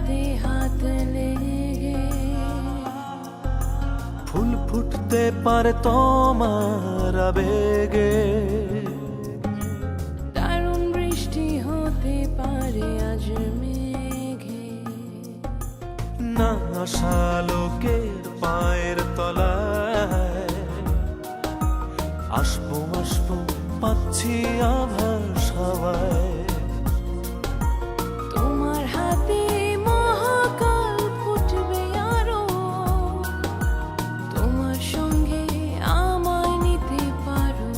হাতে হাত লেগে ফুল ফুটতে পারে তোমার আবেগে, দারুণ বৃষ্টি হতে পারে আজ মেঘে। না আসা লোকের পায়ের তলায় আসবো আসবো পাচ্ছি আভাস হাওয়ায়। তোমার হাতে মহাকাল ফুটবে আরো, তোমার সঙ্গে আমায় নিতে পারো।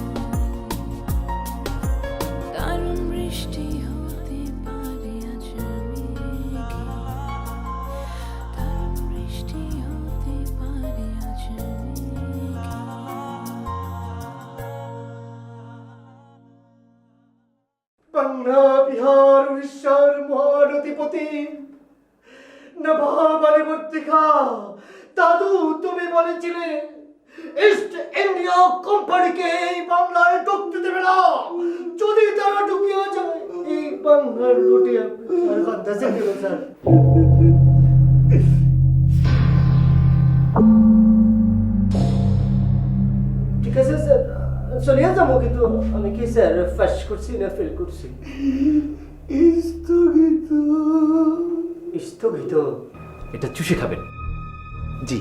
দারুণ বৃষ্টি হতে পারে আজ মেঘে, দারুণ বৃষ্টি হতে পারে আজ মেঘে। বাংলা বিহার উড়িষ্যার মহানদীপতি নবাব আলীবর্দী খাঁ দাদু, তুমি বলেছিলে ইস্ট ইন্ডিয়া কোম্পানিকে এই বাংলায় ঢুকতে দেবে না, যদি তারা ঢুকিয়ে যায় এই বাংলার লুটে স্যার কাঁদতেছে কেন স্যার? ঠিক আছে স্যার, চলিয়ে যাবো, কিন্তু আমি কি স্যার ফাঁস করছি না ফেল করছি? স্থগিত। স্থগিত? এটা চুষে খাবেন। জি।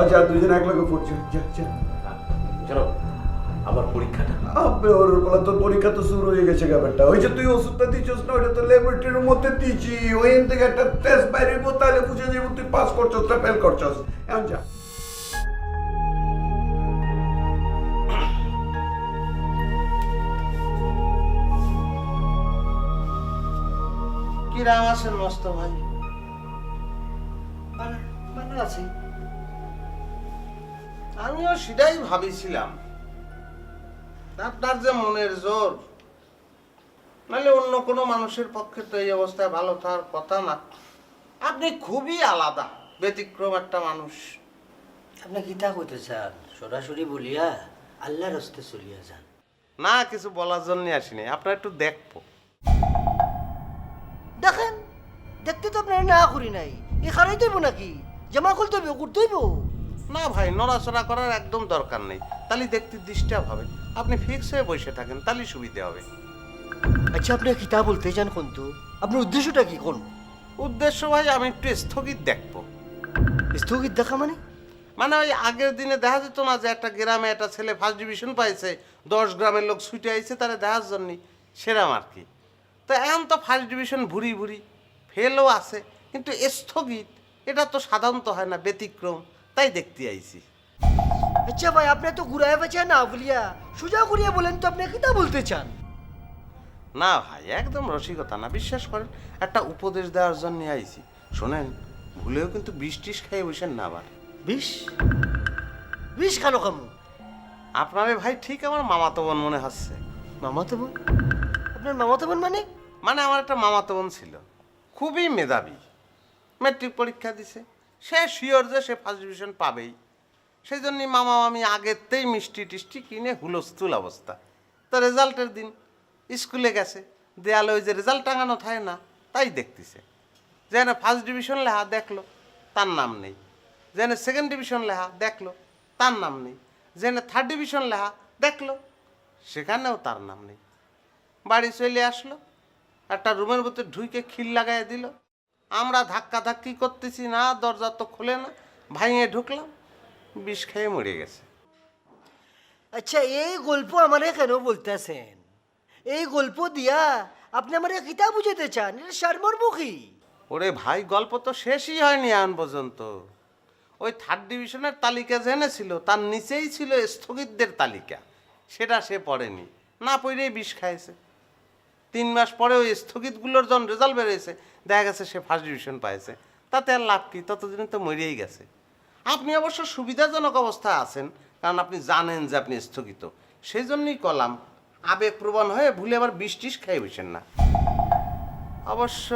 আচ্ছা দুজন এক লগে পড়ছে, যা যা। জানো আমার পরীক্ষাটা আবে ওর বলা, তোর পরীক্ষা তো শুরু হয়ে গেছে ব্যাপারটা। ওই যে তুই ওষুধটা দিচ্ছিস না, ওইটা তো ল্যাবরেটরির মধ্যে দিচ্ছি, ওইখান থেকে একটা টেস্ট বাইরে তাহলে বুঝে যাবো তুই পাস করছস না ফেল করছস। এখন যা। কি রাম আছেন মস্ত ভাই? ভালো আছি। আমিও সেটাই ভাবিছিলাম, আপনার যে মনের জোর, নাহলে অন্য কোনো মানুষের পক্ষে তো এই অবস্থায় ভালো থাকার কথা না। আপনি খুবই আলাদা, ব্যতিক্রম একটা মানুষ। আপনি গীতা কইতে চান? সরাসরি বলিয়া আল্লাহর হস্তে চলিয়া যান। না, কিছু বলার জন্য আসিনি, আপনার একটু দেখবো। দেখেন, দেখতে তো আপনার না করি নাই, এখানেই দেবো নাকি? জামা খুলতে হইব, করতে হইব? না ভাই, নড়াচড়া করার একদম দরকার নেই, তাহলে দেখতে ডিস্টার্ব হবে। আপনি ফিক্স হয়ে বসে থাকেন, তাহলে সুবিধা হবে। আচ্ছা আপনি কিতা বলতে চান কোন তো? আপনার উদ্দেশ্যটা কি কোন? উদ্দেশ্য ভাই, আমি একটু স্থগিত দেখবো। স্থগিত দেখা মানে? মানে ওই আগের দিনে দেখা যেত না যে একটা গ্রামে একটা ছেলে ফার্স্ট ডিভিশন পাইছে, 10 গ্রামের লোক ছুটে আইছে তারা দেখার জন্যই, সেরাম আর কি। তো এখন তো ফার্স্ট ডিভিশন ভুরি ভুরি ফেলও আছে, কিন্তু স্থগিত এটা তো সাধারণত হয় না, ব্যতিক্রম, তাই দেখতে আইছি। আচ্ছা ভাই, আপনি তো ঘুরায় বেচা না বলিয়া সোজা করিয়া বলেন তো আপনি কিতা বলতে চান? না ভাই, একদম রসিকতা না, বিশ্বাস করেন, একটা উপদেশ দেওয়ার জন্য আইছি। শোনেন, ভুলেও কিন্তু বিষ খেয়ে বসেন না আবার। বিষ? বিষ কেন কামু? আপনারে ভাই ঠিক আমার মামাতো বোন মনে হচ্ছে। মামাতো বোন? আপনার মামাতো বোন মানে? মানে আমার একটা মামাতো বোন ছিল, খুবই মেধাবী, ম্যাট্রিক পরীক্ষা দিছে, সে শিওর যে সে ফার্স্ট ডিভিশন পাবেই। সেই জন্যই মামা মামি আগেতেই মিষ্টি টিষ্টি কিনে হুলস্থুল অবস্থা। তো রেজাল্টের দিন স্কুলে গেছে, দেয়ালে ওই যে রেজাল্ট টাঙানো থাকে না, তাই দেখতেছে। যেন ফার্স্ট ডিভিশন লেখা দেখলো, তার নাম নেই। যেন সেকেন্ড ডিভিশন লেখা দেখলো, তার নাম নেই। যেন থার্ড ডিভিশন লেখা দেখলো, সেখানেও তার নাম নেই। বাড়ি চলে আসলো, একটা রুমের ভিতরে ঢুকে খিল লাগাই দিল। আমরা ধাক্কা ধাক্কি করতেছি না, দরজা তো খুলে না, ভাঙিয়ে ঢুকলাম, বিষ খেয়ে মরে গেছে। আচ্ছা এই গল্প আমারে কেন বলতেছেন? এই গল্প দিয়া আপনি আমারে কিতা বুঝাতে চান? এটা সারমর্মুখী। ওরে ভাই, গল্প তো শেষই হয়নি এখন পর্যন্ত। ওই থার্ড ডিভিশনের তালিকা জেনেছিল, তার নিচেই ছিল স্থগিতদের তালিকা, সেটা সে পড়েনি, না পড়েই বিষ খাইছে। 3 মাস পরে ওই স্থগিতগুলোর যখন রেজাল্ট বেরিয়েছে, দেখা গেছে সে ফার্স্ট ডিভিশন পাইছে। তাতে আর লাভ কি, ততদিনে তো মরেই গেছে। আপনি অবশ্য সুবিধাজনক অবস্থায় আছেন, কারণ আপনি জানেন যে আপনি স্থগিত, সেই জন্যই কলাম আবেগপ্রবণ হয়ে ভুলে আবার বিষ টিষ খেয়ে বসেন না। অবশ্য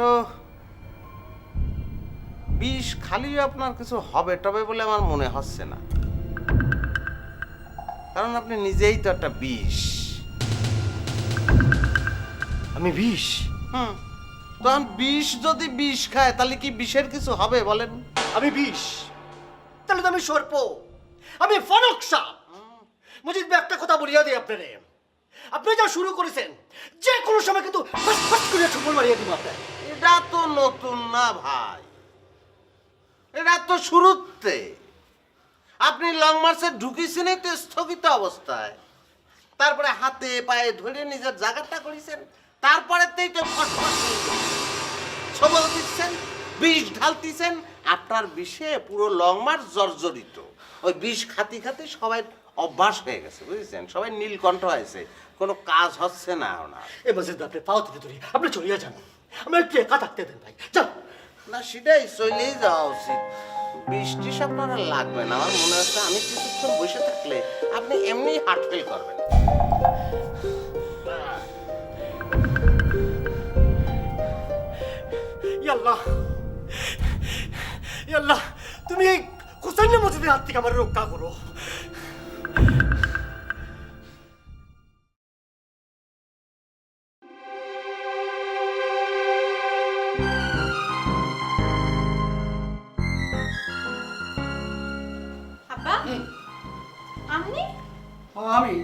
বিষ খালিও আপনার কিছু হবে টবে বলে আমার মনে হচ্ছে না, কারণ আপনি নিজেই তো একটা বিষ। আমি বিষ? তখন বিষ যদি বিষ খায় তাহলে কি বিষের কিছু হবে বলেন? আমি বিষ? তাহলে তো আমি সর্প, আমি ফনক সাপ। মজিদ ভাই, একটা কথা বলিয়া দিই আপনারে, আপনি যা শুরু করেছেন যে কোনো সময় কিন্তু ফাস ফাস করে ঠুকুর মারিয়ে দিব আপনার। এটা তো নতুন না ভাই, এটা তো শুরুতে। আপনি লং মার্চে ঢুকিয়েছেন তো স্থগিত অবস্থায়, তারপরে হাতে পায়ে ধরে নিজের জায়গাটা করেছেন, তারপরেতেই তো ফটফট সবল দিচ্ছেন, বিষ ঢালতেছেন। আপনার বিষে পুরো লং মার্চ জর্জরিত। ওই বিষ খাতি খাতি সবাই অভ্যাস হয়ে গেছে, বুঝেছেন? সবাই নীলকণ্ঠ হয়েছে, কোনো কাজ হচ্ছে না ওনার। এ মজিদ ভাই, আপনি পাও তুলে ধরি, আপনি চলিয়া যান, আমরা একটু একা থাকতে দেন ভাই, যান। না, সেটাই চলেই যাওয়া উচিত। বৃষ্টি আপনার আর লাগবে না। আমার মনে হচ্ছে আমি কিছুক্ষণ বসে থাকলে আপনি এমনি হার্ট ফেল করবেন। ইয়াল্লাহ, ইয়াল্লাহ, তুমি এই হুসাইন মজিদের হাত থেকে আমার রক্ষা করো। আব্বা, আপনি? আমি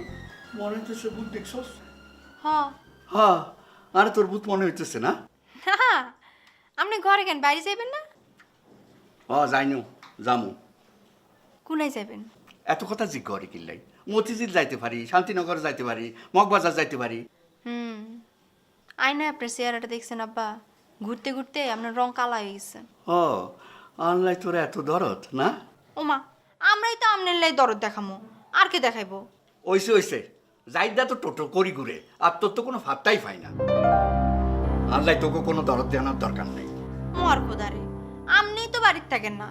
মনে হচ্ছে ভূত দেখছস? হ্যাঁ। হ্যাঁ, আরে তোর ভূত মনে হইতেছে না? হ্যাঁ, আপনি ঘরে কেন, বাইরে যাইবেন না? যাইনু, যামু। কোনায় যাবেন? এত কথা জিজ্ঞ করে কিল্লাই। মতিঝিল যাইতে পারি, শান্তিনগর যাইতে পারি, মগবাজার যাইতে পারি। আয়নায় আপনার চেহারাটা দেখছেন আব্বা, ঘুরতে ঘুরতে আপনার রং কালা হয়ে গেছে। ও, আনলাই তোর এত দরদ না? ওমা, আমরাই তো আপনার লাই দরদ দেখামো, আর কে দেখাইবো? ওইসে ওইসে যাইদা তো টোটো করি ঘুরে, আর তোর তো কোনো ফাত্তাই পাই না। আনলাই তোকে কোনো দরদ দেওয়ানোর দরকার নেই। মোর খোদারে, আপনিই তো বাড়িতে থাকেন না,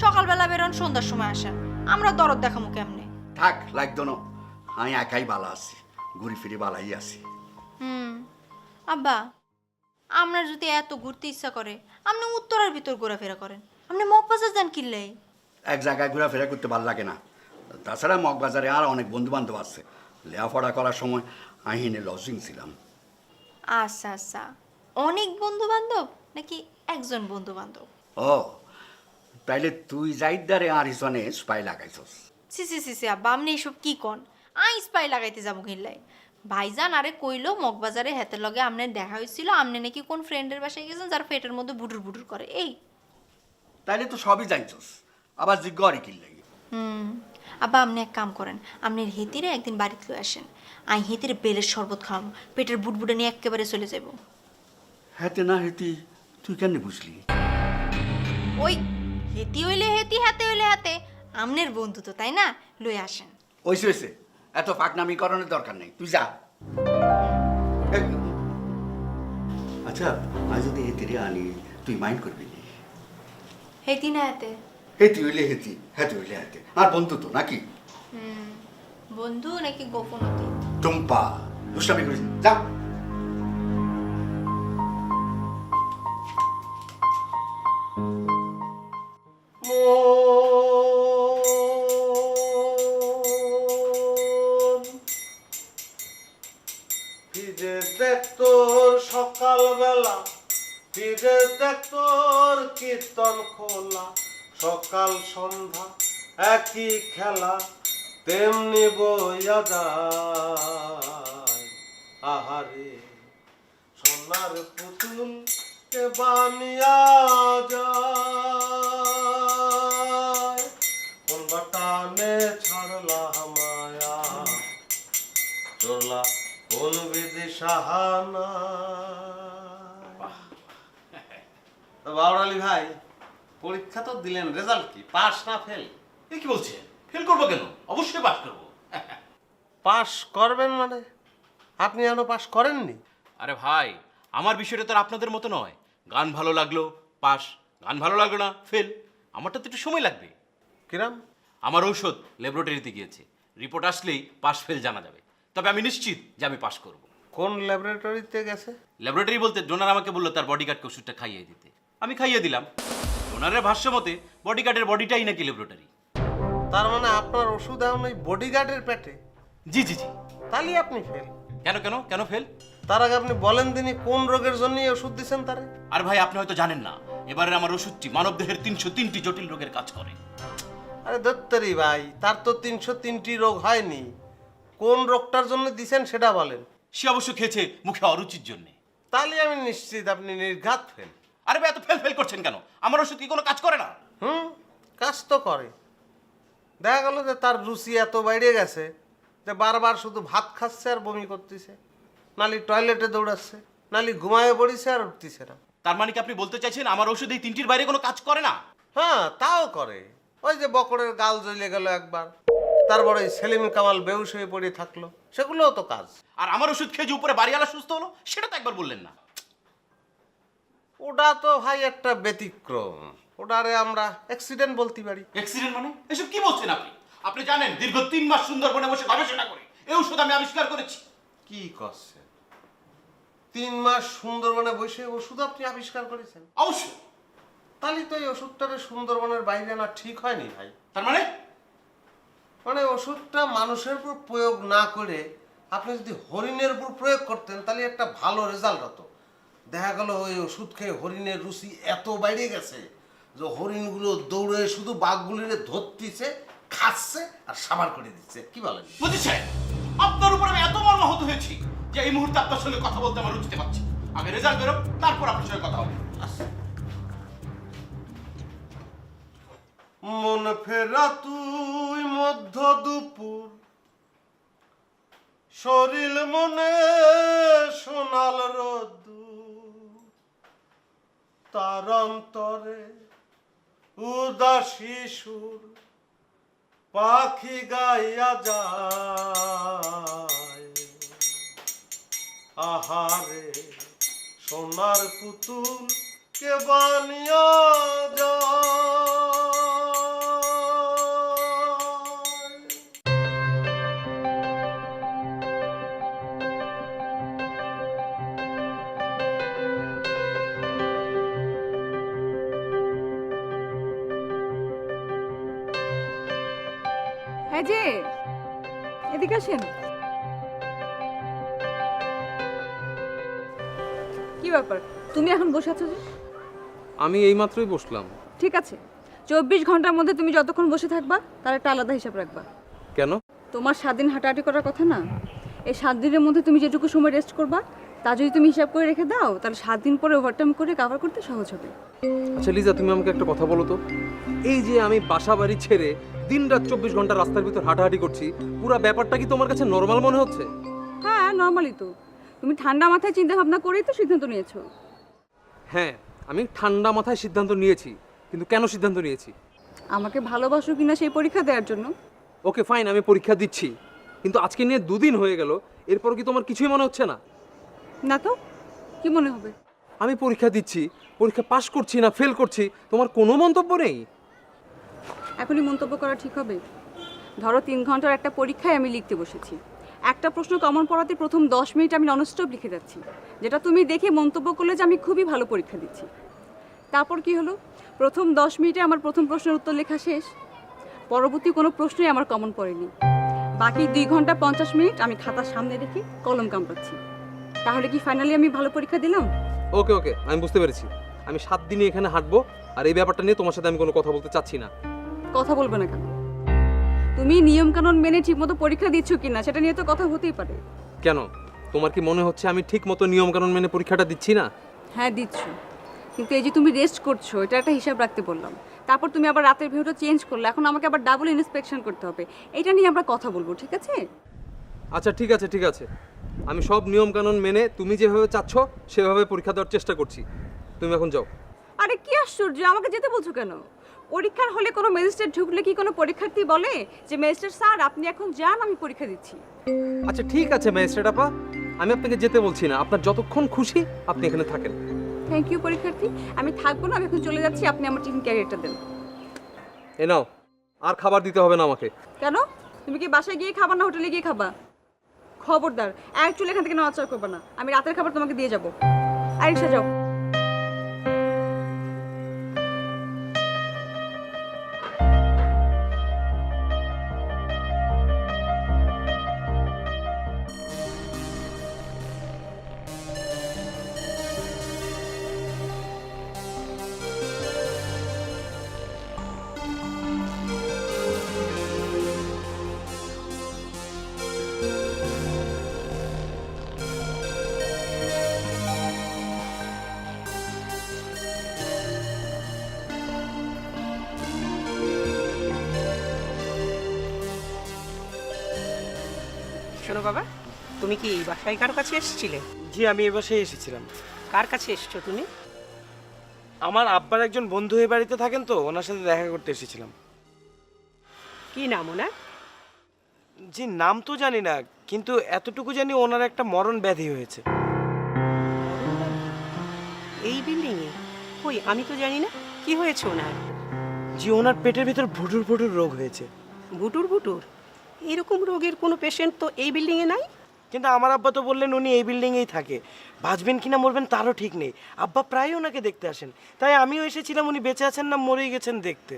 সকালবেলা বেরোন, সন্ধ্যার সময় আসেন, আমরা দরদ দেখামো কেমনে? থাক, লাগতো না, আমি একাই বালা আছি, ঘুরি ফিরি বালাই আছি। আব্বা, আপনার যদি এত ঘুরতে ইচ্ছা করে, আপনি উত্তরের ভিতর ঘোরাফেরা করেন, আপনি মগবাজার যান কিনলেই। এক জায়গায় ঘোরাফেরা করতে ভালো লাগে না। তাছাড়া মগবাজারে আর অনেক বন্ধু বান্ধব আছে। লেখাপড়া করার সময় আহিনে লজিং ছিলাম। আচ্ছা আচ্ছা, অনেক বন্ধু বান্ধব নাকি একজন বন্ধু বান্ধব? ও, তাইলে তুই যাইদারে আর হিসনে স্পাই লাগাইছস? সি সি সি সি আব্বা, আপনি এইসব কি কন? আই স্পাই লাগাইতে যাবো কিনলাই? ভাইজান আরে কইলো মগবাজারে হাতের লগে আপনার দেখা হয়েছিল, আপনি নাকি কোন ফ্রেন্ডের বাসায় গেছেন যার পেটের মধ্যে বুটুর বুটুর করে, এই। তাইলে তো সবই জানছস, আবার জিজ্ঞাসা কি লাগে? আব্বা, আপনি এক কাম করেন, আপনি হেতিরে একদিন বাড়িতে লয়ে আসেন, আই হেতিরে বেলের শরবত খাওয়াম, পেটের বুটবুটে নিয়ে একেবারে চলে যাব। হেতে না হেতি তুই কেন বুঝলি? ওই হেতি হইলে হেতি, হাতে হইলে হাতে, আমনের বন্ধু তো, তাই না? লয়ে আসেন। ওইসে ওইসে এত ফাঁকনামি করানোর দরকার নেই, তুই যা। আচ্ছা, আজ যদি হেতিরে আনি তুই মাইন্ড করবি নি? হেতি না হাতে? হেতি হইলে হেতি, হেতে হইলে হেতে, আর বন্ধু তো নাকি? বন্ধু নাকি গোপন অতীত? টুম্পা, দুষ্টামি করিস না, যা। ফিরে দেখ তোর সকালবেলা, ফিরে দেখ তোর কীর্তন খোলা, সকাল সন্ধ্যা একই খেলা, তেমনি বইয়া যায়। আহারে সোনার পুতুল কে বানিয়া যায়, কোন বাটানে ছাড়লা মায়া, চলা কোন বিধি সাহানা। বাউরালি ভাই, পরীক্ষা তো দিলেন, রেজাল্ট কি, পাস না ফেল? এ কি বলছেন? ফেল করবো কেন? অবশ্যই পাস করবো। পাস করবেন মানে? আপনি এখনো পাস করেননি? আরে ভাই, আমার বিষয়টা তো আর আপনাদের মতো নয়। গান ভালো লাগলো পাস, গান ভালো লাগলো না ফেল। আমারটা তো একটু সময় লাগবে। কিরাম? আমার ঔষধ ল্যাবরেটরিতে গিয়েছে, রিপোর্ট আসলেই পাস ফেল জানা যাবে। তবে আমি নিশ্চিত যে আমি পাস করব। কোন ল্যাবরেটরিতে গেছে? ল্যাবরেটরি বলতে ডোনার আমাকে বললো তার বডিগার্ডকে ওষুধটা খাইয়ে দিতে, আমি খাইয়ে দিলাম। ডোনারের ভাষ্য মতে বডিগার্ডের বডিটাই নাকি ল্যাবরেটরি। তার মানে আপনার ওষুধ এখন ওই বডিগার্ডের পেটে? জি জি জি। তাহলে আপনি ফেল। কেন কেন কেন ফেল? তার আগে আপনি বলেন দিনই কোন রোগের জন্য এই ওষুধ দিচ্ছেন তারে? আর ভাই আপনি হয়তো জানেন না, এবারে আমার ওষুধটি মানবদেহের 303টি জটিল রোগের কাজ করে। আরে দত্তরি ভাই, তার তো 303টি রোগ হয়নি। কোন রোগটার জন্য দিছেন সেটা বলেন। সে অবশ্য খেয়েছে মুখে অরুচির জন্য। তাহলে আমি নিশ্চিত আপনি নির্ঘাত ফেল। আরে ভাই এত ফেল ফেল করছেন কেন? আমার ওষুধ কি কোনো কাজ করে না? কাজ তো করে। দেখা গেল যে তার রুচি এত বাইরে গেছে যে বারবার শুধু ভাত খাচ্ছে আর বমি করতেছে, নালি টয়লেটে দৌড়াচ্ছে, নালি ঘুমায় পড়িছে আর উঠতেছে না। তার মানে কি আপনি বলতে চাইছেন আমার ওষুধ এই 3টির বাইরে কোনো কাজ করে না? হ্যাঁ, তাও করে। ওই যে বকরের গাল জ্বলে গেল একবার, তারপরে ওই সেলিম কামাল বেহুশ হয়ে পড়ে থাকলো, সেগুলোও তো কাজ। আর আমার ওষুধ খেয়ে যে উপরে বাড়িওয়ালা সুস্থ হলো সেটা তো একবার বললেন না। ওটা তো ভাই একটা ব্যতিক্রম, ওটারে আমরা অ্যাক্সিডেন্ট বলতে পারি। অ্যাক্সিডেন্ট মানে? এসব কি বলছেন আপনি? আপনি জানেন দীর্ঘ 3 মাস সুন্দরবনে বসে গবেষণা করে এই ওষুধ আমি আবিষ্কার করেছি। কি করছে? 3 মাস সুন্দরবনে বসে ওষুধ আপনি আবিষ্কার করেছেন? অবশ্যই। তাহলে তো এই ওষুধটারে সুন্দরবনের বাইরে আনা ঠিক হয়নি ভাই। তার মানে মানে ওষুধটা মানুষের উপর প্রয়োগ না করে আপনি যদি হরিণের উপর প্রয়োগ করতেন তাহলে একটা ভালো রেজাল্ট হতো। দেখা গেল ওই ওষুধ খেয়ে হরিণের রুচি এত বাইরে গেছে যে হরিণগুলো দৌড়ে শুধু বাঘগুলিরে ধরতেছে, খাচ্ছে আর সাবার করে দিচ্ছে। কি বলেন? বুঝেছেন, আপনার উপর আমি এত মর্মাহত হয়েছি যে এই মুহূর্তে আপনার সঙ্গে কথা বলতে আমার রুচিতে পাচ্ছি। আগে রেজাল্ট বেরোক, তারপর আপনার সঙ্গে কথা হবে। মন ফেরা তুই মধ্য দুপুর, শরীর মনে সোনাল রোদ্দুর, তার অন্তরে উদাসী সুর পাখি গাইয়া যায়। আহারে সোনার পুতুল কে বানিয়া যায়। হ্যাঁ যে, এদিকে আসেন। কি ব্যাপার, তুমি এখন বসে আছো যে? আমি এইমাত্রই বসলাম। ঠিক আছে, 24 ঘন্টার মধ্যে তুমি যতক্ষণ বসে থাকবা তার একটা আলাদা হিসাব রাখবা। কেন? তোমার 7 দিন হাঁটাহাঁটি করার কথা না? এই 7 দিনের মধ্যে তুমি যেটুকু সময় রেস্ট করবা তা যদি তুমি হিসাব করে রেখে দাও তাহলে 7 দিন পরে ওভারটাইম করে কভার করতে সহজ হবে। আচ্ছা লিজা, তুমি আমাকে একটা কথা বলো তো, এই যে আমি বাসা বাড়ি ছেড়ে দিনরাত 24 ঘন্টা রাস্তার ভিতর হাঁটাহাঁটি করছি, পুরো ব্যাপারটা কি তোমার কাছে নর্মাল মনে হচ্ছে? হ্যাঁ, নর্মালি তো। তুমি ঠান্ডা মাথায় চিন্তা ভাবনা করেই তো সিদ্ধান্ত নিয়েছো। হ্যাঁ, আমি ঠান্ডা মাথায় সিদ্ধান্ত নিয়েছি, কিন্তু কেন সিদ্ধান্ত নিয়েছি? আমাকে ভালোবাসো কিনা সেই পরীক্ষা দেওয়ার জন্য। ওকে ফাইন, আমি পরীক্ষা দিচ্ছি, কিন্তু আজকে নিয়ে 2 দিন হয়ে গেল, এরপর কি তোমার কিছুই মনে হচ্ছে না? না তো, কি মনে হবে? আমি পরীক্ষা দিচ্ছি, পরীক্ষা পাশ করছি না ফেল করছি, তোমার কোনো মন্তব্য নেই? এখনই মন্তব্য করা ঠিক হবে? ধরো 3 ঘন্টার একটা পরীক্ষায় আমি লিখতে বসেছি, একটা প্রশ্ন কমন পড়াতে প্রথম 10 মিনিট আমি ননস্টপ লিখে যাচ্ছি, যেটা তুমি দেখে মন্তব্য করলে যে আমি খুবই ভালো পরীক্ষা দিচ্ছি। তারপর কি হলো? প্রথম 10 মিনিটে আমার প্রথম প্রশ্নের উত্তর লেখা শেষ, পরবর্তী কোনো প্রশ্নই আমার কমন পড়েনি। বাকি 2 ঘন্টা 50 মিনিট আমি খাতার সামনে রেখে কলম কামড়াচ্ছি। তাহলে কি ফাইনালি আমি ভালো পরীক্ষা দিলাম? ওকে ওকে, আমি বুঝতে পেরেছি। আমি 7 দিনই এখানে হাঁটবো, আর এই ব্যাপারটা নিয়ে তোমার সাথে আমি কোনো কথা বলতে চাচ্ছি না। কথা বলবে না কেন? তুমি নিয়মকানুন মেনে ঠিকমতো পরীক্ষা দিচ্ছ কিনা সেটা নিয়ে তো কথা হতেই পারে। কেন, তোমার কি মনে হচ্ছে আমি ঠিক মতো নিয়মকানুন মেনে পরীক্ষাটা দিচ্ছি না? হ্যাঁ দিচ্ছ, কিন্তু এই যে তুমি রেস্ট করছো এটা একটা হিসাব রাখতে বললাম, তারপর তুমি আবার রাতের ভিউটা চেঞ্জ করলে, এখন আমাকে আবার ডাবল ইন্সপেকশন করতে হবে। এটা নিয়ে আমরা কথা বলবো, ঠিক আছে? আচ্ছা ঠিক আছে ঠিক আছে, আমি সব নিয়মকানুন মেনে তুমি যেভাবে চাচ্ছ সেভাবে পরীক্ষা দেওয়ার চেষ্টা করছি। তুমি এখন যাও। আরে কি আশ্চর্য, আমাকে যেতে বলছো কেন? পরীক্ষার হলে কোনো ম্যাজিস্ট্রেট ঢুকলে কি কোনো পরীক্ষার্থী বলে যে ম্যাজিস্ট্রেট স্যার আপনি এখন যান, আমি পরীক্ষা দিচ্ছি? আচ্ছা ঠিক আছে ম্যাজিস্ট্রেট আপা, আমি আপনাকে যেতে বলছি না, আপনার যতক্ষণ খুশি আপনি এখানে থাকেন। থ্যাংক ইউ পরীক্ষার্থী, আমি থাকবো না, আমি এখন চলে যাচ্ছি, আপনি আমার টিফিন ক্যারিয়ারটা দেন। এ নাও, আর খাবার দিতে হবে না আমাকে। কেন? তুমি কি বাসায় গিয়ে খাবা না হোটেলে গিয়ে খাবা? খবরদার, অ্যাকচুয়ালি এখান থেকে নড়াচড়া করবে না, আমি রাতের খাবার তোমাকে দিয়ে যাবো। আর রিক্সা যাও। শোনো বাবা, তুমি কি এই বাসায় কারো কাছে এসেছিলে? জি, আমি এ বাসায় এসেছিলাম। কার কাছে এসছো তুমি? আমার আব্বার একজন বন্ধু এই বাড়িতে থাকেন, তো ওনার সাথে দেখা করতে এসেছিলাম। কি নাম ওনার? জি, নাম তো জানি না, কিন্তু এতটুকু জানি ওনার একটা মরণ ব্যাধি হয়েছে। এই বিল্ডিংয়ে? কই, আমি তো জানি না। কি হয়েছে ওনার? জি, ওনার পেটের ভিতর ভুটুর ভুটুর রোগ হয়েছে। বুটুর বুটুর? এরকম রোগের কোনো পেশেন্ট তো এই বিল্ডিংয়ে নাই। কিন্তু আমার আব্বা তো বললেন উনি এই বিল্ডিংয়েই থাকে, বাঁচবেন কিনা মরবেন তারও ঠিক নেই। আব্বা প্রায়ই ওনাকে দেখতে আসেন, তাই আমিও এসেছিলাম উনি বেঁচে আছেন না মরেই গেছেন দেখতে।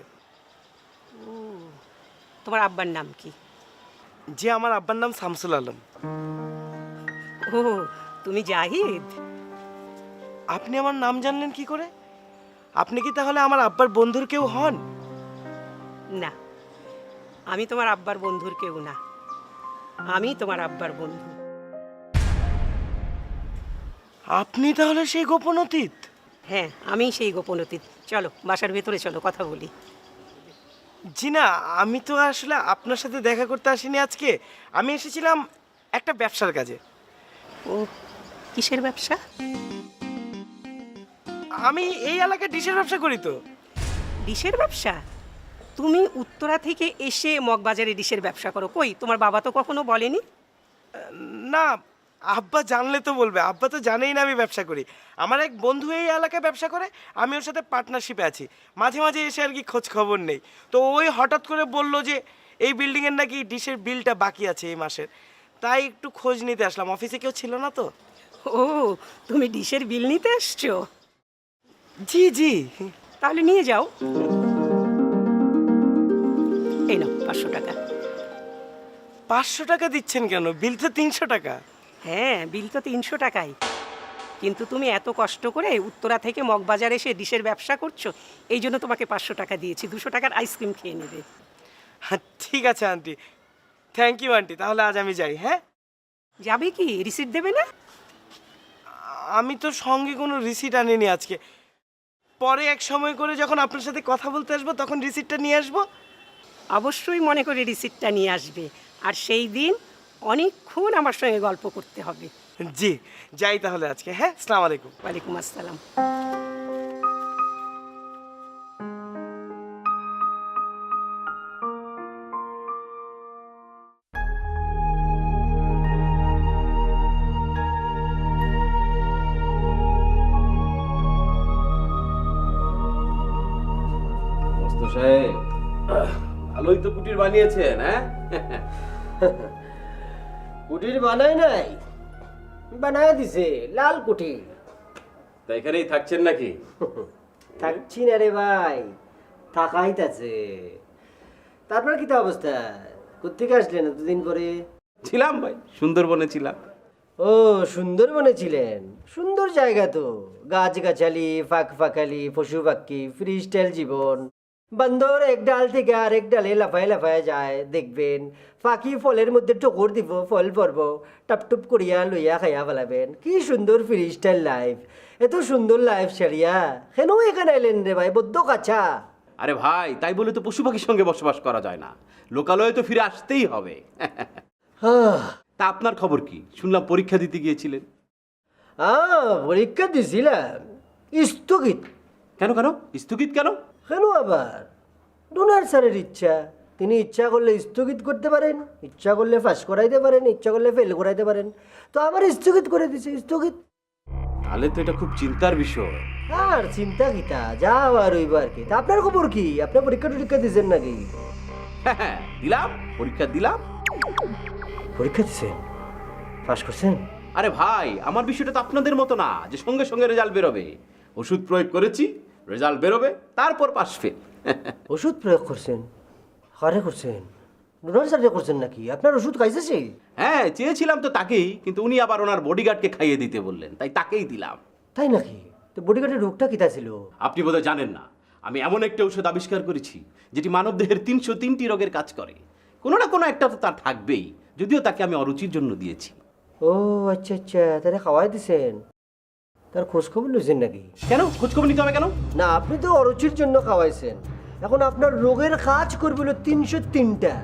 তোমার আব্বার নাম কি? জি, আমার আব্বার নাম শামসুল আলম। ও, তুমি জাহিদ? আপনি আমার নাম জানলেন কি করে? আপনি কি তাহলে আমার আব্বার বন্ধুর কেউ হন? না, আমি তোমার আব্বার বন্ধুর কেউ না, আমি তোমার আব্বার বন্ধু। আপনি তাহলে সেই গোপন অতীত? হ্যাঁ, আমি সেই গোপন অতীত। চলো বাসার ভেতরে চলো, কথা বলি। জি না, আমি তো আসলে আপনার সাথে দেখা করতে আসিনি আজকে। আমি এসেছিলাম একটা ব্যবসার কাজে। ও, কিসের ব্যবসা? আমি এই এলাকায় ডিশের ব্যবসা করি। তো ডিশের ব্যবসা? তুমি উত্তরা থেকে এসে মগবাজারে ডিশের ব্যবসা করো? কই, তোমার বাবা তো কখনো বলেনি। না, আব্বা জানলে তো বলবে। আব্বা তো জানেই না আমি ব্যবসা করি। আমার এক বন্ধু এই এলাকায় ব্যবসা করে, আমি ওর সাথে পার্টনারশিপে আছি। মাঝে মাঝে এসে আর কি খোঁজ খবর নেই। তো ওই হঠাৎ করে বলল যে এই বিল্ডিংয়ের নাকি ডিশের বিলটা বাকি আছে এই মাসের, তাই একটু খোঁজ নিতে আসলাম। অফিসে কেউ ছিল না তো। ও, তুমি ডিশের বিল নিতে এসছো? জি জি। তাহলে নিয়ে যাও। এই নাও 500 টাকা। 500 টাকা দিচ্ছেন কেন? বিল তো 300 টাকা। হ্যাঁ, বিল তো 300 টাকাই, কিন্তু তুমি এত কষ্ট করে উত্তরা থেকে মগবাজার এসে ডিশের ব্যবসা করছো, এই জন্য তোমাকে 500 টাকা দিয়েছি। 200 টাকার আইসক্রিম খেয়ে নেবে। হ্যাঁ, ঠিক আছে আন্টি, থ্যাংক ইউ আন্টি। তাহলে আজ আমি যাই। হ্যাঁ, যাবে কি? রিসিট দেবে না? আমি তো সঙ্গে কোনো রিসিট আনিনি আজকে। পরে এক সময় করে যখন আপনার সাথে কথা বলতে আসবো তখন রিসিটটা নিয়ে আসবো। অবশ্যই মনে করে রিসিটটা নিয়ে আসবে, আর সেই দিন অনেকক্ষণ আমার সঙ্গে গল্প করতে হবে। জি, যাই তাহলে আজকে। হ্যাঁ, আসসালামু আলাইকুম। ওয়ালাইকুম আসসালাম। মস্ত সাহেব, ভালোই তো কুটির বানিয়েছেন। হ্যাঁ, কুটির বানায় নাই, বানায় দিছে লাল কুটির। তা এখানেই থাকছেন নাকি? থাকছি না রে ভাই, থাকাইতাছে। তারপর কি তো অবস্থা? কোথেকে আসলেন এতদিন পরে? ছিলাম ভাই, সুন্দরবনে ছিলাম। ও, সুন্দরবনে ছিলেন? সুন্দর জায়গা তো, গাছগাছালি, ফাঁক ফাঁকালি, পশু পাখি, ফ্রি স্টাইল জীবন। বান্দর এক ডাল থেকে আরেক ডালে লাফায় লাফায় যায়, দেখবেন পাখি ফলের মধ্যে ঠোকর দিব, ফল পরব, টাপটুপ করিয়া লইয়া খাইয়া ফেলাবেন। কি সুন্দর ফ্রি স্টাইল লাইফ। এত সুন্দর লাইফ ছাড়িয়া কেন এখানে এলেন রে ভাই? বদ্ধ কাছা। আরে ভাই, তাই বলে তো পশু পাখির সঙ্গে বসবাস করা যায় না, লোকালয়ে তো ফিরে আসতেই হবে। তা আপনার খবর কি? শুনলাম পরীক্ষা দিতে গিয়েছিলেন। পরীক্ষা দিছিলাম, স্থগিত। কেন কেন স্থগিত কেন? কেন আবার? ডোনার স্যারের ইচ্ছা। তিনি ইচ্ছা করলে স্থগিত করতে পারেন, ইচ্ছা করলে পাস করাইতে পারেন, ইচ্ছা করলে ফেল করাইতে পারেন। তো আমার স্থগিত করে দিছে, স্থগিত। তাহলে তো এটা খুব চিন্তার বিষয়। আর চিন্তা কিতা, যাও আর হইব আর কি। তা আপনার খবর কি? আপনার পরীক্ষা টরীক্ষা দিচ্ছেন নাকি? হ্যাঁ, দিলাম, পরীক্ষা দিলাম। পরীক্ষা দিচ্ছেন? পাস করছেন? আরে ভাই, আমার বিষয়টা তো আপনাদের মতো না যে সঙ্গে সঙ্গে রেজাল্ট বেরোবে। ওষুধ প্রয়োগ করেছি, রেজাল্ট বেরোবে, তারপর পাস ফেল। ওষুধ প্রয়োগ করছেন? কারে করছেন? ডোনার স্যারে করছেন নাকি? আপনার ওষুধ খাইছে? হ্যাঁ, চেয়েছিলাম তো তাকেই, কিন্তু উনি আবার ওনার বডিগার্ডকে খাইয়ে দিতে বললেন, তাই তাকেই দিলাম। তাই নাকি? তো বডিগার্ডের রোগটা কিতা ছিল? আপনি বোধহয় জানেন না, আমি এমন একটা ঔষধ আবিষ্কার করেছি যেটি মানবদেহের 303টি রোগের কাজ করে। কোনো না কোনো একটা তো তার থাকবেই, যদিও তাকে আমি অরুচির জন্য দিয়েছি। ও আচ্ছা আচ্ছা, তাহলে খাওয়াই দিছেন? তার খোঁজখবর লইছেন নাকি? কেন খোঁজখবর নিতে হবে কেন? না, আপনি তো অরুচির জন্য খাওয়াইছেন। এখন আপনার রোগের কাজ করবে 303টা,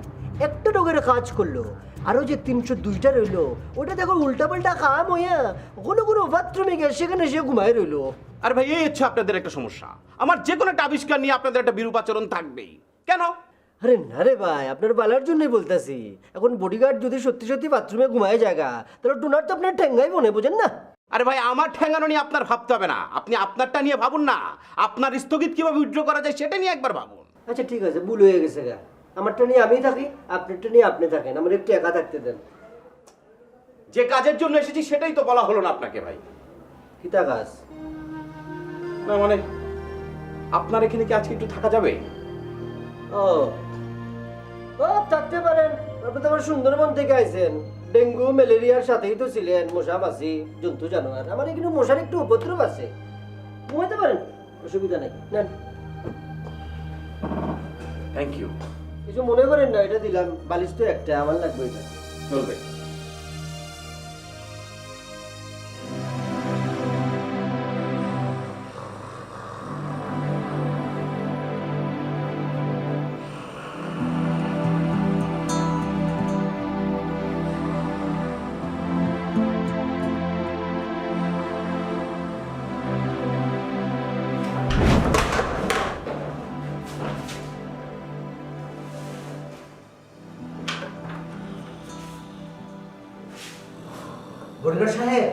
একটা রোগের কাজ করলো আরো যে 302টা রইলো ওটা দেখো উল্টা পাল্টা কাম হইয়া কোনো কোনো বাথরুমে গিয়ে সেখানে সে ঘুমায় রইলো। আর ভাই এই হচ্ছে আপনাদের একটা সমস্যা, আমার যে কোনো একটা আবিষ্কার নিয়ে আপনাদের একটা বিরূপ আচরণ থাকবেই। কেন? আরে না রে ভাই, আপনার বালার জন্যই বলতেছি। এখন বডিগার্ড যদি সত্যি সত্যি বাথরুমে ঘুমায় জায়গা, তাহলে টুনার তো আপনার ঠেঙ্গাই বনে, বোঝেন না? আরে ভাই আমার ঠেঙ্গানো নিয়ে আপনার ভাবতে হবে না, আপনি আপনারটা নিয়ে ভাবুন না। আপনার স্থগিত কিভাবে উইথড্র করা যায় সেটা নিয়ে একবার ভাবুন। আচ্ছা ঠিক আছে, ভুল হয়ে গেছে গা। আমারটা নিয়ে আমি থাকি, আপনারটা নিয়ে আপনি থাকেন, আমার একটু একা থাকতে দেন। যে কাজের জন্য এসেছি সেটাই তো বলা হলো না আপনাকে ভাই। কিতা কাজ? না মানে আপনার এখানে কি আজকে একটু থাকা যাবে? ও ও থাকতে পারেন। আপনি তো আমার সুন্দরবন থেকে আইছেন, ডেঙ্গু ম্যালেরিয়ার সাথেই তো ছিলেন, মশা মাছি জন্তু জানোয়ার। আমার এখানে মশার একটু উপদ্রব আছে, ঘুমাইতে পারেন, অসুবিধা নেই। নেন, থ্যাংক ইউ। কিছু মনে করেন না, এটা দিলাম। বালিশ তো একটা, আমার লাগবে এটা। চলবে। বডিগার্ড সাহেব,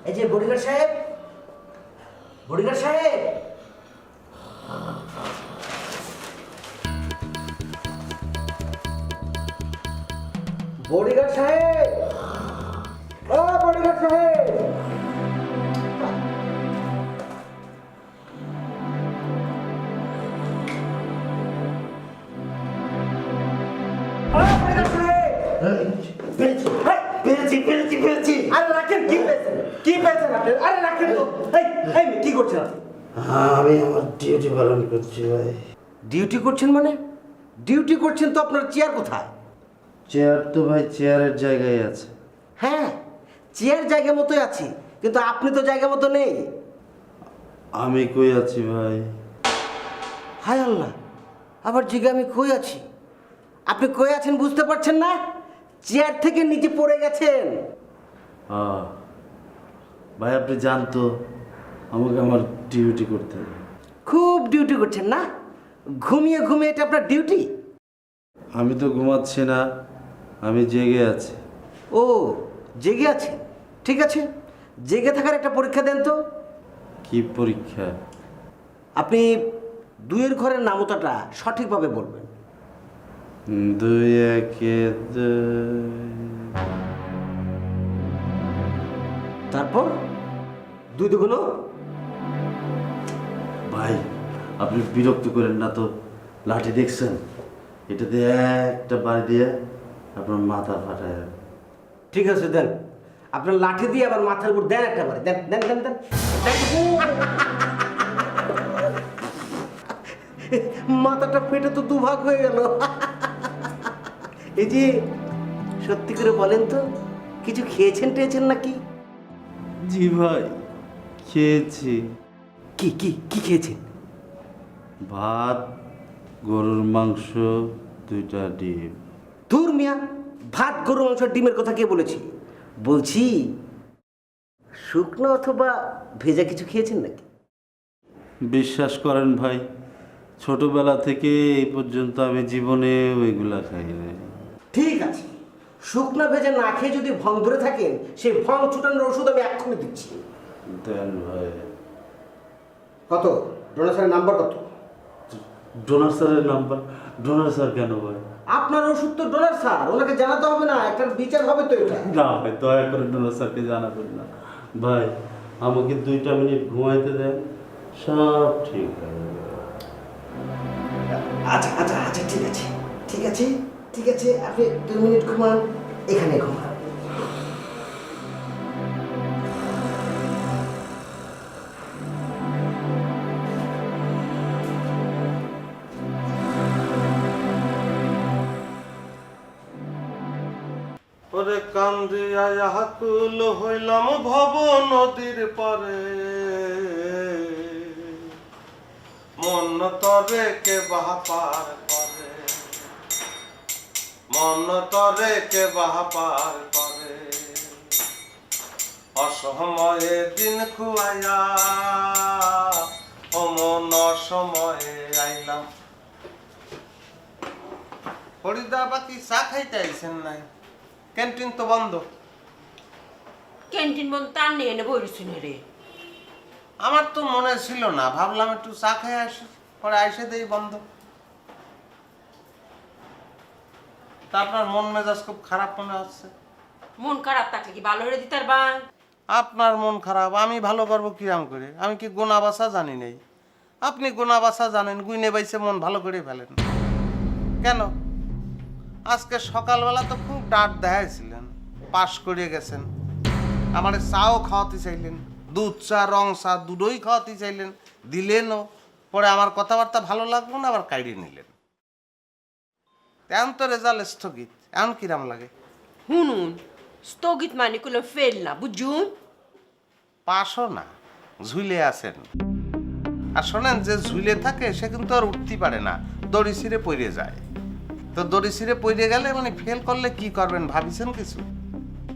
এই যে বডিগার্ড সাহেব, বডিগার্ড সাহেব, বডিগার্ড সাহেব, ও বডিগার্ড সাহেব। আমি আমার ডিউটি পালন করছি ভাই। ডিউটি করছেন মানে? ডিউটি করছেন তো আপনার চেয়ার কোথায়? চেয়ার তো ভাই চেয়ারের জায়গায় আছে। হ্যাঁ, চেয়ার জায়গা মতোই আছি, কিন্তু আপনি তো জায়গা মতো নেই। আমি কই আছি ভাই? হায় আল্লাহ, আবার জিগে আমি কই আছি? আপনি কই আছেন বুঝতে পারছেন না? চেয়ার থেকে নিচে পড়ে গেছেন। ভাই আপনি জানতো আমাকে আমার ডিউটি করতে হবে। খুব ডিউটি করছেন না? ঘুমিয়ে ঘুমিয়ে এটা আপনার ডিউটি? আমি তো ঘুমাচ্ছি না, আমি জেগে আছি। ও জেগে আছে, ঠিক আছে। জেগে থাকার একটা পরীক্ষা দেন তো। কি পরীক্ষা? আপনি 2-এর ঘরের নামতাটা সঠিকভাবে বলবেন। 2 1 2। তারপর 2 2 ভাই আপনি বিরক্ত করেন না তো। লাঠি দেখছেন? এটা দিয়ে একটা বাড়ি দিয়ে আপনার মাথা ফাটায়। ঠিক আছে দেন, আপনার লাঠি দিয়ে আবার মাথার উপর দেন একটা বারে। দেন দেন দেন দেন। মাথাটা ফেটে তো দুভাগ হয়ে গেল। এই যে সত্যি করে বলেন তো, কিছু খেয়েছেন টেয়েছেন নাকি? জি ভাই খেয়েছি। কি কি কি খেয়েছেন? ভাত, গরুর মাংস, 2টা ডিম। ধুর মিয়া, ভাত গরু মাংস ডিমের কথা কে বলেছি? বলছি শুকনো অথবা ভেজা কিছু খেয়েছেন নাকি? বিশ্বাস করেন ভাই, ছোটবেলা থেকে এই পর্যন্ত আমি জীবনে ওইগুলা খাই না। ঠিক আছে, শুকনো ভেজা না খেয়ে যদি ভং ধরে থাকেন, সেই ভং ছুটানোর ওষুধ আমি এক্ষুনি দিচ্ছি। দেন ভাই। কত? ডোনার স্যারের নাম্বার কত? ডোনার স্যারের নাম্বার? ডোনার স্যার কেন ভাই? আপনার ওষুধ তো ডোনার স্যার, ওনাকে জানাতে হবে না? একটা বিচার হবে তো এটা। না ভাই দয়া করে ডোনার স্যারকে জানাবেন না ভাই। আমাকে 2টা মিনিট ঘুমাইতে দেন, সব ঠিক হয়ে যাবে। আচ্ছা আচ্ছা আচ্ছা, ঠিক আছে ঠিক আছে ঠিক আছে, আপনি 2 মিনিট ঘুমান, এখানে ঘুমান। ওরে কান্দিয়া আকুল হইলাম ভব নদীর পারে, মন তরে কে বাহা পার করে, মন তরে কে বাহাপার করে অসময়ে দিন খুয়াইয়া অমন অসময়ে আইলাম। হরিদা বাকি চা খাইতে আইছেন নাই? ক্যান্টিন তো বন্ধ। ক্যান্টিন বন্ধ তার নিয়ে এনে বইরছি রে। আমার তো মনে ছিল না, ভাবলাম একটু চা খেয়ে আসি, পরে আইসে দেই বন্ধ। তা আপনার মন মেজাজ খুব খারাপ মনে হচ্ছে। মন খারাপ থাকলে কি ভালো হয়ে দিতার বা? আপনার মন খারাপ, আমি ভালো পারবো কিরাম করে? আমি কি গোনা বাসা জানি নেই? আপনি গোনা বাসা জানেন, গুইনে বাইছে মন ভালো করে ফেলেন কেন? আজকে সকালবেলা তো খুব ডাঁট দেখাইছিলেন, পাশ করে গেছেন। আমার চাও খাওয়াতে চাইলেন, দুধ চা রং চা দুটোই খাওয়াতে চাইলেন, দিলেনও। পরে আমার কথাবার্তা ভালো লাগলো না, আবার কাইড়ে নিলেন। এখন তো রেজাল্ট স্থগিত, এখন কিরাম লাগে? শুনুন, স্থগিত মানে কোনো ফেল না, বুঝুন? পাশও না, ঝুলে আছেন। আর শোনেন, যে ঝুলে থাকে সে কিন্তু আর উঠতে পারে না, দড়ি ছিঁড়ে পড়ে যায়। তো দড়ি ছিঁড়ে পড়ে গেলে মানে ফেল করলে কি করবেন ভাবিছেন কিছু?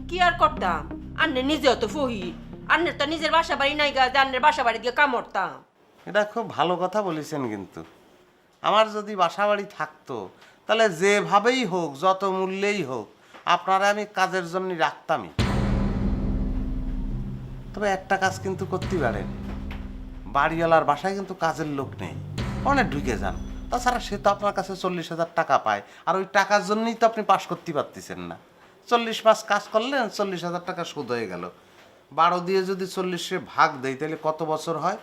কি আর করতাম? আন্নে নিজেও তো ফহি, আন্নের তো নিজের বাসা বাড়ি নাই গা, আন্নের বাসা বাড়ি দিয়ে কামড়তাম। এটা খুব ভালো কথা বলেছেন, কিন্তু আমার যদি বাসা বাড়ি থাকতো তাহলে যেভাবেই হোক, যত মূল্যেই হোক, আপনারা আমি কাজের জন্য রাখতামই। তবে একটা কাজ কিন্তু করতে পারেন, বাড়িওয়ালার বাসায় কিন্তু কাজের লোক নেই, অনেক ঢুকে যান। তাছাড়া সে তো আপনার কাছে 40,000 টাকা পায়, আর ওই টাকার জন্যই তো আপনি পাশ করতে পারতেছেন না। 40 মাস কাজ করলেন, 40,000 টাকা সুদ হয়ে গেল। 12 দিয়ে যদি 40-এ ভাগ দেয় তাহলে কত বছর হয়?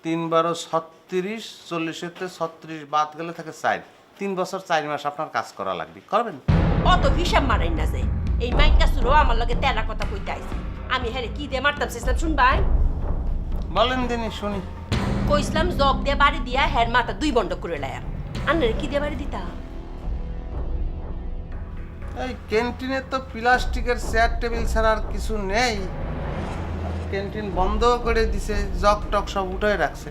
3 12 36, 40-এতে 36 বাদ গেলে থাকে 4। 3 বছর 4 মাস আপনার কাজ করা লাগবে, করবেন? অত হিসাব মারাই না যে এই মাইকা সুরো আমার লগে তেলা কথা কইতে আইছে। আমি হ্যাঁ কি দিয়ে মারতাম সিস্টেম শুনবাই? বলেন দিনই শুনি। কইসলাম জগ দিয়ে বাড়ি দিয়া হ্যার মাথা 2 বন্ধ করে লায়া। আন্নারে কি দিয়ে বাড়ি দিতা? এই ক্যান্টিনে তো প্লাস্টিকের চেয়ার টেবিল ছাড়া আর কিছু নেই। ক্যান্টিন বন্ধ করে দিছে, জগ টক সব উঠে রাখছে।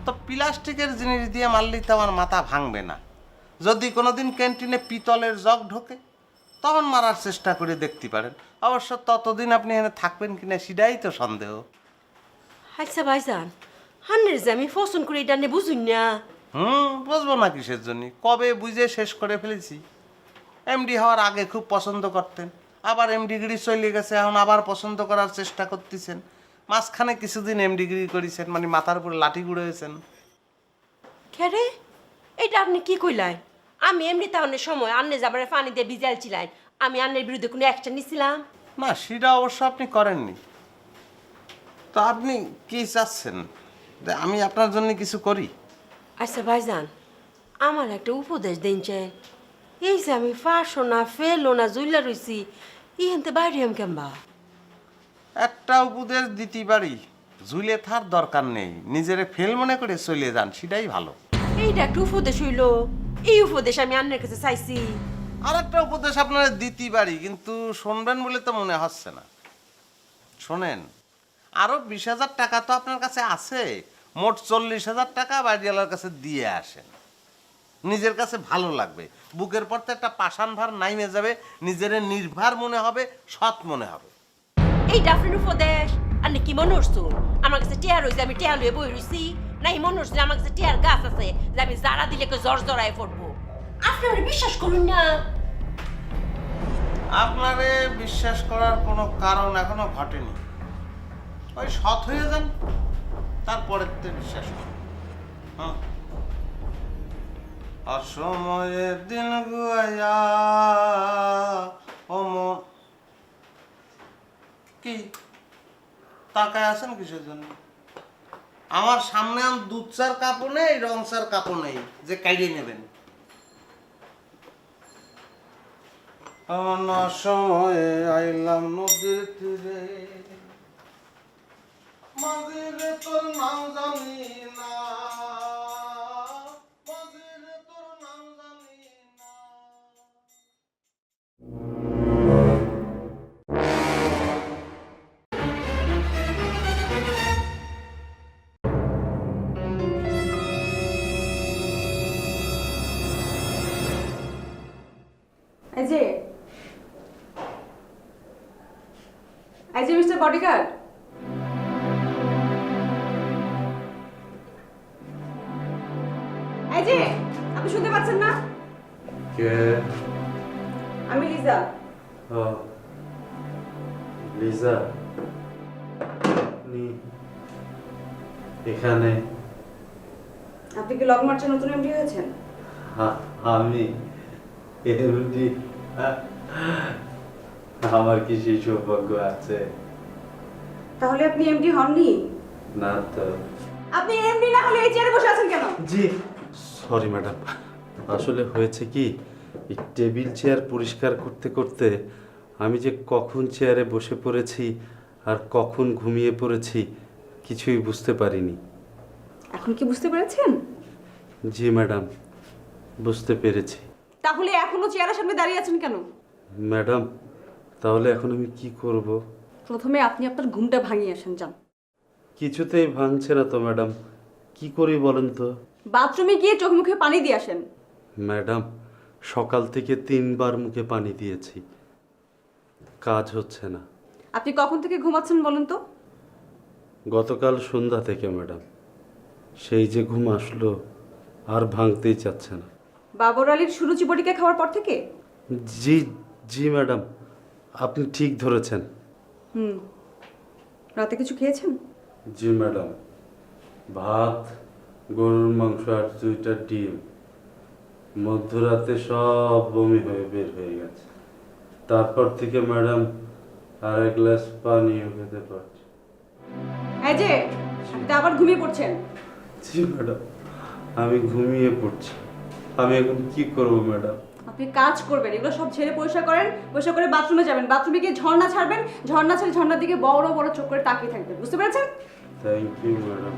তো প্লাস্টিকের জিনিস দিয়ে মারলেই তো আমার মাথা ভাঙবে না। যদি কোনোদিন ক্যান্টিনে পিতলের জগ ঢোকে তখন মারার চেষ্টা করে দেখতে পারেন। অবশ্য ততদিন আপনি এখানে থাকবেন কিনা সেটাই তো সন্দেহ। আচ্ছা ভাইজান, আন্নের যে আমি পছন্দ করে এটা নিয়ে বুঝুন না। বুঝবো না কিসের জন্য? কবে বুঝে শেষ করে ফেলেছি। এমডি হওয়ার আগে খুব পছন্দ করতেন, আবার এমডিগিরি চলে গেছে, এখন আবার পছন্দ করার চেষ্টা করতেছেন। মাঝখানে কিছুদিন এমডিগিরি করেছেন, মানে মাথার উপরে লাঠি গুঁড়েছেন। খেরে এটা আপনি কি কইলাই? আমি এমনি তাহলে সময় আন্নে যাবারে পানি দিয়ে ভিজাইছিলাই, আমি আন্নের বিরুদ্ধে কোনো অ্যাকশন নিছিলাম না, সেটা অবশ্য আপনি করেননি। তো আপনি কি চাচ্ছেন যে আমি আপনার জন্য কিছু করি? আচ্ছা ভাইজান, আমার একটা উপদেশ দিনছেন। এই যে আমি ফাঁসো না ফেলো না জুইলা রইছি, ইহানতে বাইরে আমি কেমবা? একটা উপদেশ দিতে পারি, ঝুলে থার দরকার নেই, নিজেরে ফেল মনে করে চলে যান, সেটাই ভালো। এইটা একটা উপদেশ হইল? এই উপদেশ আমি আন্নের কাছে চাইছি। আর একটা উপদেশ আপনারা দিতে পারি, কিন্তু শুনবেন বলে তো মনে হচ্ছে না। শোনেন, আরো 20,000 টাকা তো আপনার কাছে আছে, মোট 40,000 টাকা বাড়িওয়ালার কাছে দিয়ে আসেন। নিজের কাছে ভালো লাগবে, বুকের পর তো একটা পাষাণ ভার নাইমে যাবে, নিজের নির্ভর মনে হবে, সৎ মনে হবে। এইটা আপনার উপদেশ? আপনি কি মনে হচ্ছ আমার কাছে টিয়ার হয়েছে আমি টিয়া লুয়ে বই রইছি? নাই মনে হচ্ছে আমার কাছে টিয়ার গাছ আছে যে আমি যারা দিলে জ্বর জড়ায় পড়বো? আপনি আমার বিশ্বাস করুন না। আপনারে বিশ্বাস করার কোনো কারণ এখনো ঘটেনি। ওই সৎ হয়ে যান, তারপরে বিশ্বাস করুন। অসময়ের দিন গুয়াইয়া অমন কি তাকায় আছেন কিসের জন্য? আমার সামনে আম দুধ চার কাপড় নেই, রং চার কাপড় নেই যে কাইড়ে নেবেন। আমার সময়ে আইলাম নদীর তীরে, মাঝিরে তোর নাম জানি না, মাঝিরে তোর নাম জানি না। এই যে এই যে মিস্টার বডিগার্ড, এই যে আপনি শুনতে পাচ্ছেন না? কে? আমি লিজা। ও, লিজা, আপনি এখানে? আপনি কি লং মার্চের নতুন এমডি হয়েছেন? আমি এমডি? আমার কি সেই সৌভাগ্য আছে? তাহলে আপনি এমডি হননি? না তো। আপনি এমডি না হলে এই চেয়ারে বসে আছেন কেন? জি সরি ম্যাডাম, আসলে হয়েছে কি, এই টেবিল চেয়ার পরিষ্কার করতে করতে আমি যে কখন চেয়ারে বসে পড়েছি আর কখন ঘুমিয়ে পড়েছি কিছুই বুঝতে পারিনি। এখন কি বুঝতে পেরেছেন? জি ম্যাডাম, বুঝতে পেরেছি। তাহলে এখনো চেয়ারের সামনে দাঁড়িয়ে আছেন কেন? ম্যাডাম, তাহলে এখন আমি কি করব? প্রথমে আপনি আপনার ঘুমটা ভাঙিয়ে আসেন, যান। কিছুতেই ভাঙছে না তো ম্যাডাম, কি করি বলেন তো? বাথরুমে গিয়ে চোখ মুখে পানি দিয়ে আসেন। ম্যাডাম, সকাল থেকে 3 বার মুখে পানি দিয়েছি, কাজ হচ্ছে না। আপনি কখন থেকে ঘুমাচ্ছেন বলেন তো? গতকাল সন্ধ্যা থেকে ম্যাডাম, সেই যে ঘুম আসলো আর ভাঙতেই চাচ্ছে না। বাবর আলীর সুরুচি বড়িকে খাওয়ার পর থেকে? জি জি ম্যাডাম, আপনি ঠিক ধরেছেন। রাতে কিছু খেয়েছেন? জি ম্যাডাম, ভাত, গরুর মাংস আর 2টা ডিম। মধ্যরাতে সব বমি হয়ে বের হয়ে গেছে। তারপর থেকে ম্যাডাম আর 1 গ্লাস পানিও খেতে পারছি। এই যে আপনি আবার ঘুমিয়ে পড়ছেন। জি ম্যাডাম, আমি ঘুমিয়ে পড়ছি। আমি এখন কি করব ম্যাডাম? আপনি কাজ করবেন, এগুলো সব ছেড়ে পরিষ্কার করেন, পরিষ্কার করে বাথরুমে যাবেন, বাথরুমে গিয়ে ঝর্ণা ছাড়বেন, ঝর্ণা ছেড়ে ঝর্ণার দিকে বড় বড় চোখ করে তাকিয়ে থাকবেন, বুঝতে পেরেছেন? Thank you madam.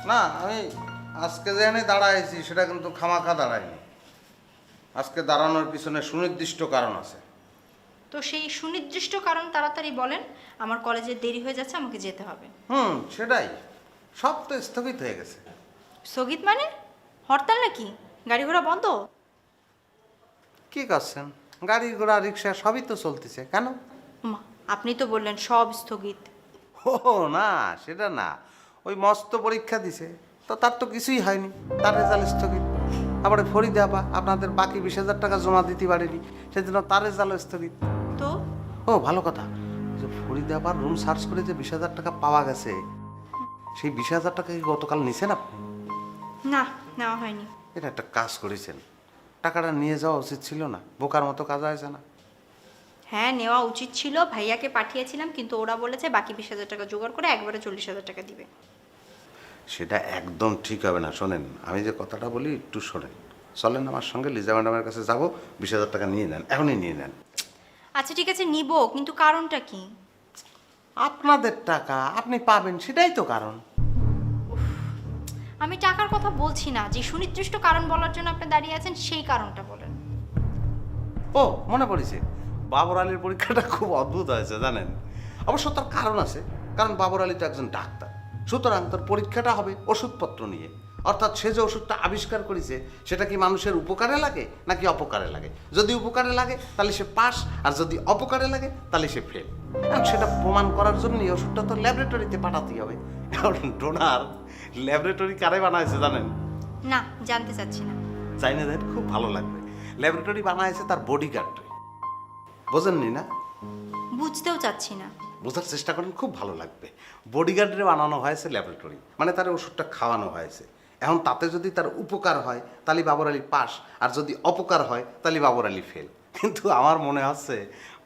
না, আমি আজকে যেখানে দাঁড়াইছি সেটা কিন্তু খামাখা দাঁড়াইনি। আজকে দাঁড়ানোর পিছনে সুনির্দিষ্ট কারণ আছে। তো সেই সুনির্দিষ্ট কারণ তাড়াতাড়ি বলেন, আমার কলেজে দেরি হয়ে যাচ্ছে, আমাকে যেতে হবে। সেটাই, সব তো স্থগিত হয়ে গেছে। স্থগিত মানে? হরতাল নাকি? গাড়ি ঘোড়া বন্ধ? কি করছেন? গাড়ি ঘোড়া রিক্সা সবই তো চলতেছে, কেন? মা, আপনি তো বললেন সব স্থগিত। ও না, সেটা না, ওই মস্ত পরীক্ষা দিছে তো তার তো কিছুই হয়নি, তার রেজাল্ট স্থগিত। আবার ফরিদা আপা আপনাদের বাকি 20,000 টাকা জমা দিতে পারেনি, সেজন্য তার রেজাল্ট স্থগিত। তো ও ভালো কথা, যে ফরিদা আবার রুম সার্চ করে যে 20,000 টাকা পাওয়া গেছে, সেই 20,000 টাকা কি গতকাল নিছেন আপনি? না, নেওয়া হয়নি। এটা একটা কাজ করেছেন, টাকাটা নিয়ে যাওয়া উচিত ছিল না? বোকার মতো কাজ হয়েছে না? হ্যাঁ, নেওয়া উচিত ছিল, ভাইয়াকে পাঠিয়েছিলাম, কিন্তু ওরা বলেছে বাকি 20,000 টাকা জোগাড় করে একবারে 40,000 টাকা দিবে। সেটা একদম ঠিক হবে না। শোনেন, আমি যে কথাটা বলি একটু শোনেন। চলেন আমার সঙ্গে, লিজা ম্যাডামের কাছে যাবো, 20,000 টাকা নিয়ে নেন, এখনই নিয়ে নেন। আচ্ছা ঠিক আছে, নিব, কিন্তু কারণটা কি? আপনাদের টাকা আপনি পাবেন, সেটাই তো কারণ। আমি টাকার কথা বলছি না, যে সুনির্দিষ্ট কারণ বলার জন্য আপনি দাঁড়িয়ে আছেন সেই কারণটা বলেন। ও মনে পড়েছে, বাবর আলীর পরীক্ষাটা খুব অদ্ভুত হয়েছে জানেন। অবশ্য তার কারণ আছে, কারণ বাবর আলী তো একজন ডাক্তার, সুতরাং তার পরীক্ষাটা হবে ওষুধপত্র নিয়ে। অর্থাৎ সে যে ওষুধটা আবিষ্কার করেছে সেটা কি মানুষের উপকারে লাগে নাকি অপকারে লাগে। যদি উপকারে লাগে তাহলে সে পাস, আর যদি অপকারে লাগে তাহলে সে ফেল। এবং সেটা প্রমাণ করার জন্য এই ওষুধটা তো ল্যাবরেটরিতে পাঠাতেই হবে। কারণ ডোনার ল্যাবরেটরি কারে বানাইছে জানেন? না, জানতে চাচ্ছি না। চাইনা দেন, খুব ভালো লাগবে। ল্যাবরেটরি বানাইছে তার বডিগার্ডে, বোঝেননি না? বুঝতেও চাচ্ছি না। বোঝার চেষ্টা করেন, খুব ভালো লাগবে। বডিগার্ডে বানানো হয়েছে ল্যাবরেটরি, মানে তার ওষুধটা খাওয়ানো হয়েছে। এখন তাতে যদি তার উপকার হয় তাহলে বাবর আলী পাস, আর যদি অপকার হয় তাহলে বাবর আলী ফেল। কিন্তু আমার মনে হচ্ছে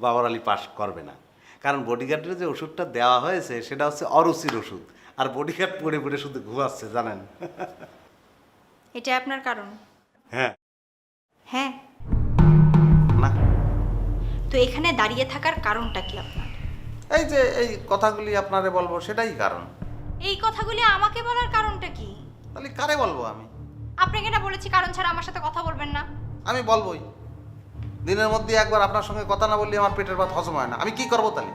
বাবর আলী পাস করবে না, কারণ বডিগার্ডের যে ওষুধটা দেওয়া হয়েছে সেটা হচ্ছে অরুচির ওষুধ, আর বডিগার্ড পড়ে পড়ে শুধু ঘুমাচ্ছে জানেন। এটা আপনার কারণ? হ্যাঁ। হ্যাঁ। না, তো এখানে দাঁড়িয়ে থাকার কারণটা কি আপনার? এই যে এই কথাগুলি আপনারে বলবো সেটাই কারণ। এই কথাগুলি আমাকে বলার কারণটা কি? তাহলে কারে বলবো আমি? আপনাকে না বলেছি কারণ ছাড়া আমার সাথে কথা বলবেন না? আমি বলবোই। দিনের মধ্যে একবার আপনার সঙ্গে কথা না বললে আমার পেটের ভাত হজম হয় না। আমি কি করবো তাহলে?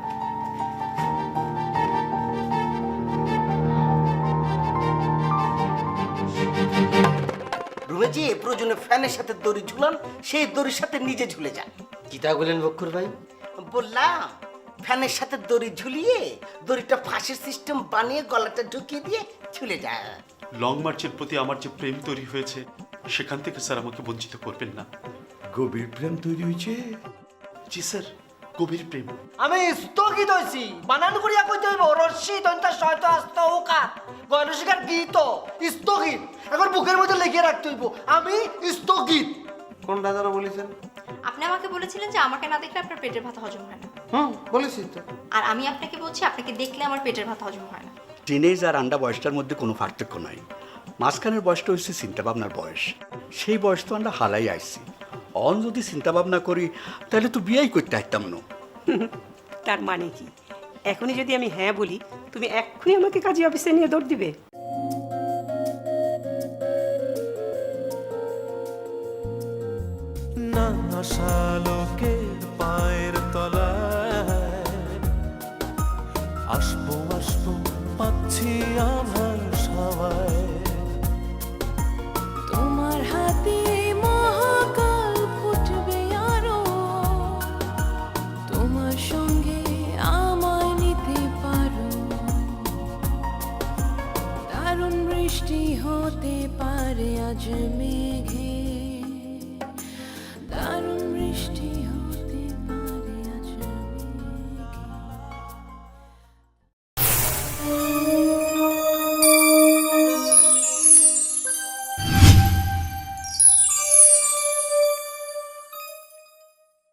রুমে যে প্রয়োজনে ফ্যানের সাথে দড়ি ঝুলান, সেই দড়ির সাথে নিজে ঝুলে যান। কিতা বলেন বক্কর ভাই? বললাম ফ্যানের সাথে দড়ি ঝুলিয়ে দড়িটা ফাঁসির সিস্টেম বানিয়ে গলাটা ঢুকিয়ে দিয়ে ঝুলে যায়। লং মার্চের প্রতি আমার যে প্রেম তৈরি হয়েছে সেখান থেকে স্যার আমাকে বঞ্চিত করবেন না। গভীর প্রেম তৈরি হয়েছে? জি স্যার, গভীর প্রেম। আমি স্থগিত হইছি, বানান করিয়া কইতে হইব রশ্মি দন্তা শয়ত আস্ত ওকার গয়লশিকার গীত স্থগিত। এখন বুকের মধ্যে লিখে রাখতে হইব আমি স্থগিত। কোনটা যেন বলেছেন? আপনি আমাকে বলেছিলেন যে আমাকে না দেখলে আপনার পেটের ভাত হজম হয় না। বলেছি তো। আর আমি আপনাকে বলছি আপনাকে দেখলে আমার পেটের ভাত হজম হয় না। টিনেজ আর আন্ডা বয়সটার মধ্যে কোনো পার্থক্য নাই। মাঝখানের বয়সটা হচ্ছে চিন্তা ভাবনার বয়স। সেই বয়স তো আমরা হালাই আইছি। অন যদি চিন্তা ভাবনা করি তাহলে তো বিয়েই করতে পারতাম না। তার মানে কি এখনই যদি আমি হ্যাঁ বলি তুমি এক্ষুনি আমাকে কাজী অফিসে নিয়ে দৌড় দিবে? না আশা লোকের পায়ের তলায় আসবো আসবো পাচ্ছি আভাস হাওয়ায়। তোমার হাতে মহাকাল ফুটবে আরো, তোমার সঙ্গে আমায় নিতে পারো। দারুণ বৃষ্টি হতে পারে আজ মেঘে